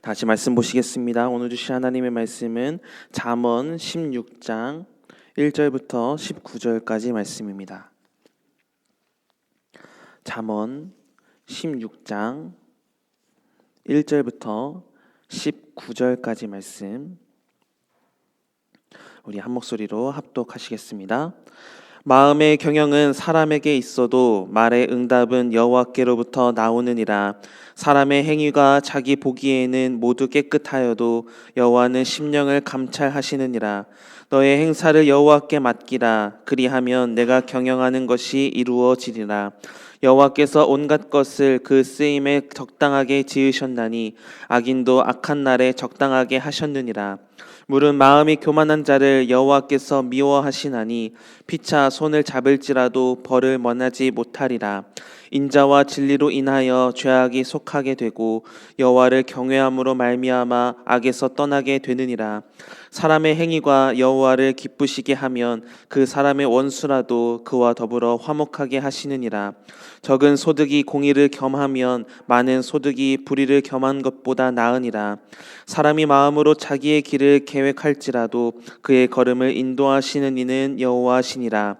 다시 말씀 보시겠습니다. 오늘 주신 하나님의 말씀은 잠언 16장 1절부터 19절까지 말씀입니다. 잠언 16장 1절부터 19절까지 말씀, 우리 한 목소리로 합독하시겠습니다. 마음의 경영은 사람에게 있어도 말의 응답은 여호와께로부터 나오느니라. 사람의 행위가 자기 보기에는 모두 깨끗하여도 여호와는 심령을 감찰하시느니라. 너의 행사를 여호와께 맡기라. 그리하면 내가 경영하는 것이 이루어지리라. 여호와께서 온갖 것을 그 쓰임에 적당하게 지으셨나니 악인도 악한 날에 적당하게 하셨느니라. 물은 마음이 교만한 자를 여호와께서 미워하시나니 피차 손을 잡을지라도 벌을 면하지 못하리라. 인자와 진리로 인하여 죄악이 속하게 되고 여호와를 경외함으로 말미암아 악에서 떠나게 되느니라. 사람의 행위가 여호와를 기쁘시게 하면 그 사람의 원수라도 그와 더불어 화목하게 하시느니라. 적은 소득이 공의를 겸하면 많은 소득이 불의를 겸한 것보다 나으니라. 사람이 마음으로 자기의 길을 계획할지라도 그의 걸음을 인도하시는 이는 여호와시니라.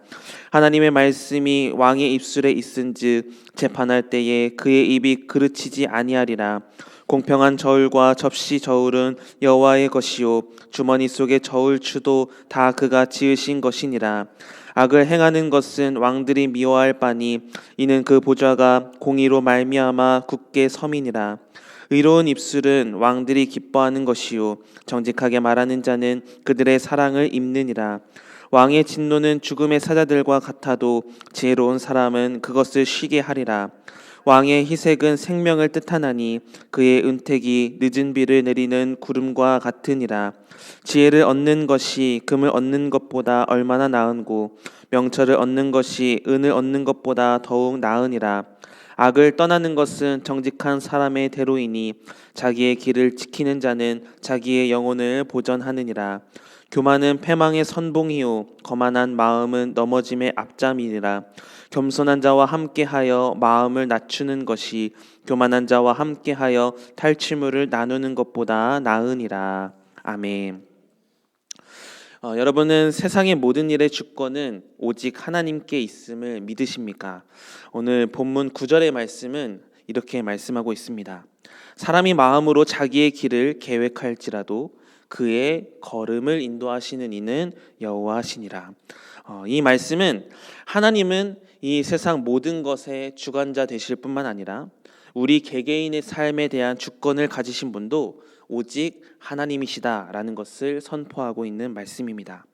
하나님의 말씀이 왕의 입술에 있은즉 재판할 때에 그의 입이 그르치지 아니하리라. 공평한 저울과 접시 저울은 여호와의 것이요 주머니 속의 저울추도 다 그가 지으신 것이니라. 악을 행하는 것은 왕들이 미워할 바니 이는 그 보좌가 공의로 말미암아 굳게 섬이니라. 의로운 입술은 왕들이 기뻐하는 것이요 정직하게 말하는 자는 그들의 사랑을 입느니라. 왕의 진노는 죽음의 사자들과 같아도 지혜로운 사람은 그것을 쉬게 하리라. 왕의 희색은 생명을 뜻하나니 그의 은택이 늦은 비를 내리는 구름과 같으니라. 지혜를 얻는 것이 금을 얻는 것보다 얼마나 나은고 명철을 얻는 것이 은을 얻는 것보다 더욱 나으니라. 악을 떠나는 것은 정직한 사람의 대로이니 자기의 길을 지키는 자는 자기의 영혼을 보전하느니라. 교만은 패망의 선봉이요 거만한 마음은 넘어짐의 앞잠이니라. 겸손한 자와 함께하여 마음을 낮추는 것이 교만한 자와 함께하여 탈취물을 나누는 것보다 나으니라. 아멘. 여러분은 세상의 모든 일의 주권은 오직 하나님께 있음을 믿으십니까? 오늘 본문 9절의 말씀은 이렇게 말씀하고 있습니다. 사람이 마음으로 자기의 길을 계획할지라도 그의 걸음을 인도하시는 이는 여호와시니라. 이 말씀은 하나님은 이 세상 모든 것의 주관자 되실 뿐만 아니라 우리 개개인의 삶에 대한 주권을 가지신 분도 오직 하나님이시다라는 것을 선포하고 있는 말씀입니다.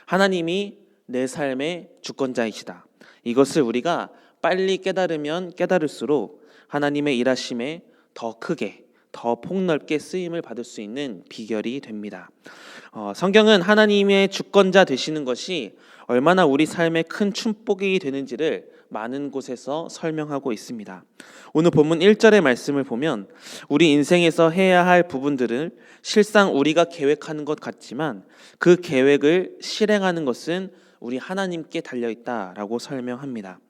하나님이 내 삶의 주권자이시다. 이것을 우리가 빨리 깨달으면 깨달을수록 하나님의 일하심에 더 크게 더 폭넓게 쓰임을 받을 수 있는 비결이 됩니다. 성경은 하나님의 주권자 되시는 것이 얼마나 우리 삶에 큰 축복이 되는지를 많은 곳에서 설명하고 있습니다. 오늘 본문 1절의 말씀을 보면 우리 인생에서 해야 할 부분들을 실상 우리가 계획하는 것 같지만 그 계획을 실행하는 것은 우리 하나님께 달려있다라고 설명합니다.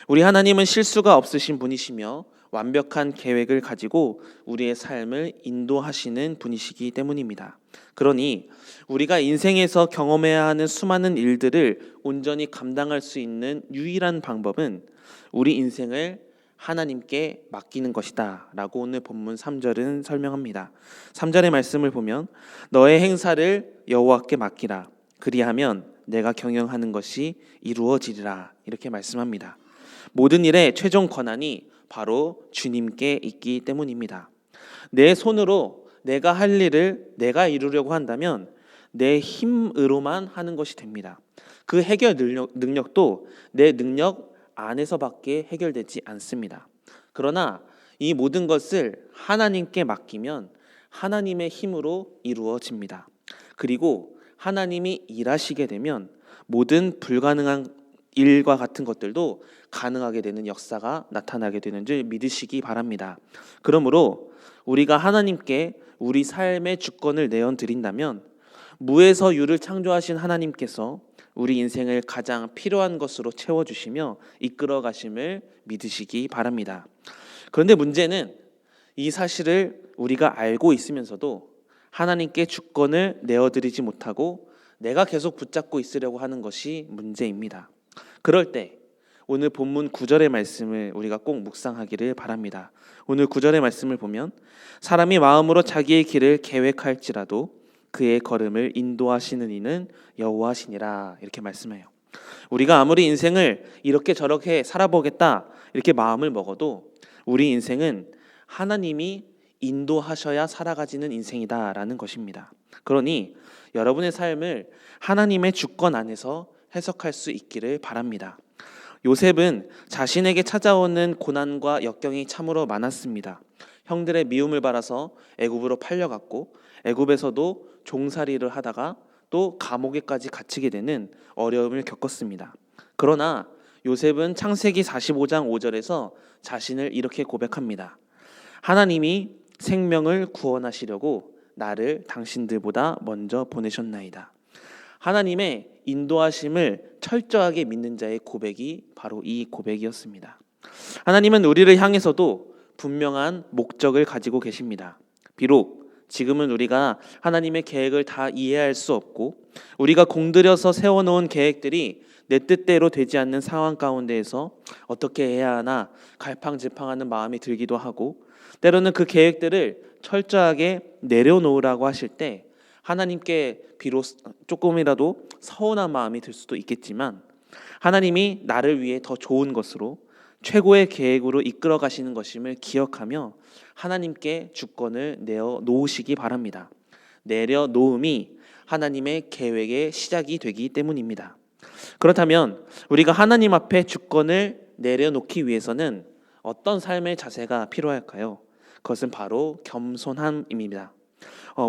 우리 하나님은 실수가 없으신 분이시며 완벽한 계획을 가지고 우리의 삶을 인도하시는 분이시기 때문입니다. 그러니 우리가 인생에서 경험해야 하는 수많은 일들을 온전히 감당할 수 있는 유일한 방법은 우리 인생을 하나님께 맡기는 것이다 라고 오늘 본문 3절은 설명합니다. 3절의 말씀을 보면 너의 행사를 여호와께 맡기라. 그리하면 내가 경영하는 것이 이루어지리라 이렇게 말씀합니다. 모든 일의 최종 권한이 바로 주님께 있기 때문입니다. 내 손으로 내가 할 일을 내가 이루려고 한다면 내 힘으로만 하는 것이 됩니다. 그 해결 능력도 내 능력 안에서밖에 해결되지 않습니다. 그러나 이 모든 것을 하나님께 맡기면 하나님의 힘으로 이루어집니다. 그리고 하나님이 일하시게 되면 모든 불가능한 일과 같은 것들도 가능하게 되는 역사가 나타나게 되는 줄 믿으시기 바랍니다. 그러므로 우리가 하나님께 우리 삶의 주권을 내어드린다면 무에서 유를 창조하신 하나님께서 우리 인생을 가장 필요한 것으로 채워주시며 이끌어 가심을 믿으시기 바랍니다. 그런데 문제는 이 사실을 우리가 알고 있으면서도 하나님께 주권을 내어드리지 못하고 내가 계속 붙잡고 있으려고 하는 것이 문제입니다. 그럴 때 오늘 본문 9절의 말씀을 우리가 꼭 묵상하기를 바랍니다. 오늘 9절의 말씀을 보면 사람이 마음으로 자기의 길을 계획할지라도 그의 걸음을 인도하시는 이는 여호와시니라, 이렇게 말씀해요. 우리가 아무리 인생을 이렇게 저렇게 살아보겠다 이렇게 마음을 먹어도 우리 인생은 하나님이 인도하셔야 살아가지는 인생이다라는 것입니다. 그러니 여러분의 삶을 하나님의 주권 안에서 해석할 수 있기를 바랍니다. 요셉은 자신에게 찾아오는 고난과 역경이 참으로 많았습니다. 형들의 미움을 받아서 애굽으로 팔려갔고 애굽에서도 종살이를 하다가 또 감옥에까지 갇히게 되는 어려움을 겪었습니다. 그러나 요셉은 창세기 45장 5절에서 자신을 이렇게 고백합니다. 하나님이 생명을 구원하시려고 나를 당신들보다 먼저 보내셨나이다. 하나님의 인도하심을 철저하게 믿는 자의 고백이 바로 이 고백이었습니다. 하나님은 우리를 향해서도 분명한 목적을 가지고 계십니다. 비록 지금은 우리가 하나님의 계획을 다 이해할 수 없고 우리가 공들여서 세워놓은 계획들이 내 뜻대로 되지 않는 상황 가운데에서 어떻게 해야 하나 갈팡질팡하는 마음이 들기도 하고, 때로는 그 계획들을 철저하게 내려놓으라고 하실 때 하나님께 비록 조금이라도 서운한 마음이 들 수도 있겠지만, 하나님이 나를 위해 더 좋은 것으로 최고의 계획으로 이끌어 가시는 것임을 기억하며 하나님께 주권을 내어놓으시기 바랍니다. 내려놓음이 하나님의 계획의 시작이 되기 때문입니다. 그렇다면 우리가 하나님 앞에 주권을 내려놓기 위해서는 어떤 삶의 자세가 필요할까요? 그것은 바로 겸손함입니다.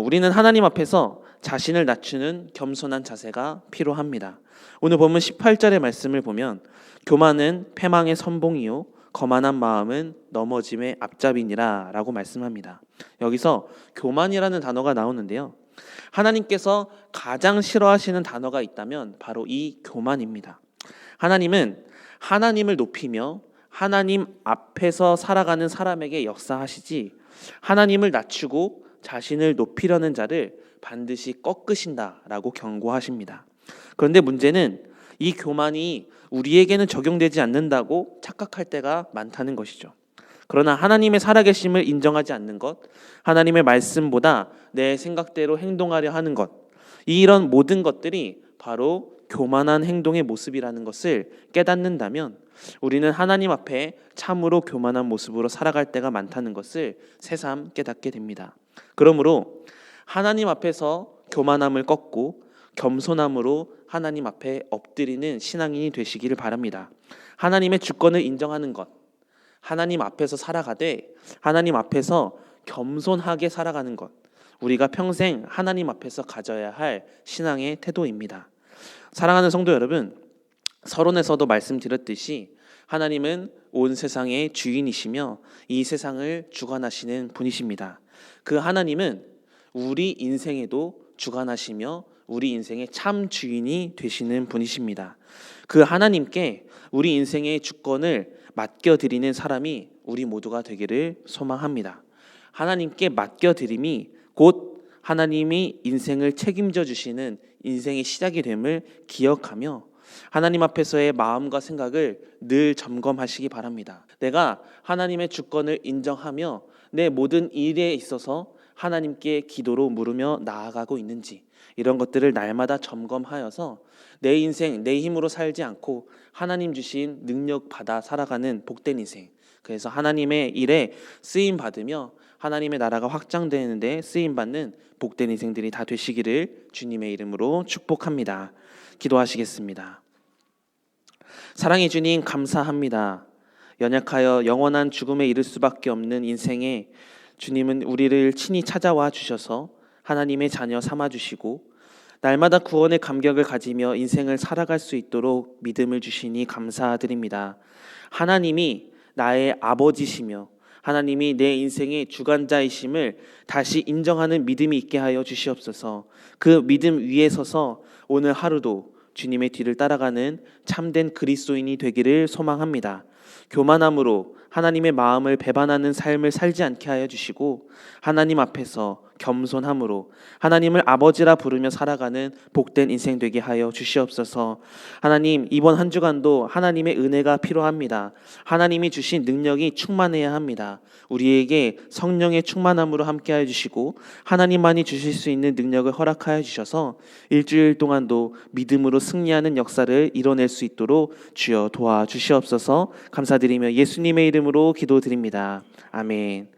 우리는 하나님 앞에서 자신을 낮추는 겸손한 자세가 필요합니다. 오늘 본문 18절의 말씀을 보면 교만은 패망의 선봉이요 거만한 마음은 넘어짐의 앞잡이니라 라고 말씀합니다. 여기서 교만이라는 단어가 나오는데요, 하나님께서 가장 싫어하시는 단어가 있다면 바로 이 교만입니다. 하나님은 하나님을 높이며 하나님 앞에서 살아가는 사람에게 역사하시지, 하나님을 낮추고 자신을 높이려는 자를 반드시 꺾으신다라고 경고하십니다. 그런데 문제는 이 교만이 우리에게는 적용되지 않는다고 착각할 때가 많다는 것이죠. 그러나 하나님의 살아계심을 인정하지 않는 것, 하나님의 말씀보다 내 생각대로 행동하려 하는 것, 이런 모든 것들이 바로 교만한 행동의 모습이라는 것을 깨닫는다면 우리는 하나님 앞에 참으로 교만한 모습으로 살아갈 때가 많다는 것을 새삼 깨닫게 됩니다. 그러므로 하나님 앞에서 교만함을 꺾고 겸손함으로 하나님 앞에 엎드리는 신앙인이 되시기를 바랍니다. 하나님의 주권을 인정하는 것, 하나님 앞에서 살아가되 하나님 앞에서 겸손하게 살아가는 것, 우리가 평생 하나님 앞에서 가져야 할 신앙의 태도입니다. 사랑하는 성도 여러분, 서론에서도 말씀드렸듯이 하나님은 온 세상의 주인이시며 이 세상을 주관하시는 분이십니다. 그 하나님은 우리 인생에도 주관하시며 우리 인생의 참 주인이 되시는 분이십니다. 그 하나님께 우리 인생의 주권을 맡겨드리는 사람이 우리 모두가 되기를 소망합니다. 하나님께 맡겨드림이 곧 하나님이 인생을 책임져 주시는 인생의 시작이 됨을 기억하며 하나님 앞에서의 마음과 생각을 늘 점검하시기 바랍니다. 내가 하나님의 주권을 인정하며 내 모든 일에 있어서 하나님께 기도로 물으며 나아가고 있는지, 이런 것들을 날마다 점검하여서 내 인생 내 힘으로 살지 않고 하나님 주신 능력 받아 살아가는 복된 인생, 그래서 하나님의 일에 쓰임 받으며 하나님의 나라가 확장되는 데 쓰임 받는 복된 인생들이 다 되시기를 주님의 이름으로 축복합니다. 기도하시겠습니다. 사랑의 주님, 감사합니다. 연약하여 영원한 죽음에 이를 수밖에 없는 인생에 주님은 우리를 친히 찾아와 주셔서 하나님의 자녀 삼아 주시고 날마다 구원의 감격을 가지며 인생을 살아갈 수 있도록 믿음을 주시니 감사드립니다. 하나님이 나의 아버지시며 하나님이 내 인생의 주관자이심을 다시 인정하는 믿음이 있게 하여 주시옵소서. 그 믿음 위에 서서 오늘 하루도 주님의 뒤를 따라가는 참된 그리스도인이 되기를 소망합니다. 교만함으로 하나님의 마음을 배반하는 삶을 살지 않게 하여 주시고 하나님 앞에서 겸손함으로 하나님을 아버지라 부르며 살아가는 복된 인생 되게 하여 주시옵소서. 하나님, 이번 한 주간도 하나님의 은혜가 필요합니다. 하나님이 주신 능력이 충만해야 합니다. 우리에게 성령의 충만함으로 함께하여 주시고 하나님만이 주실 수 있는 능력을 허락하여 주셔서 일주일 동안도 믿음으로 승리하는 역사를 이뤄낼 수 있도록 주여 도와주시옵소서. 감사드리며 예수님의 이름으로 기도드립니다. 아멘.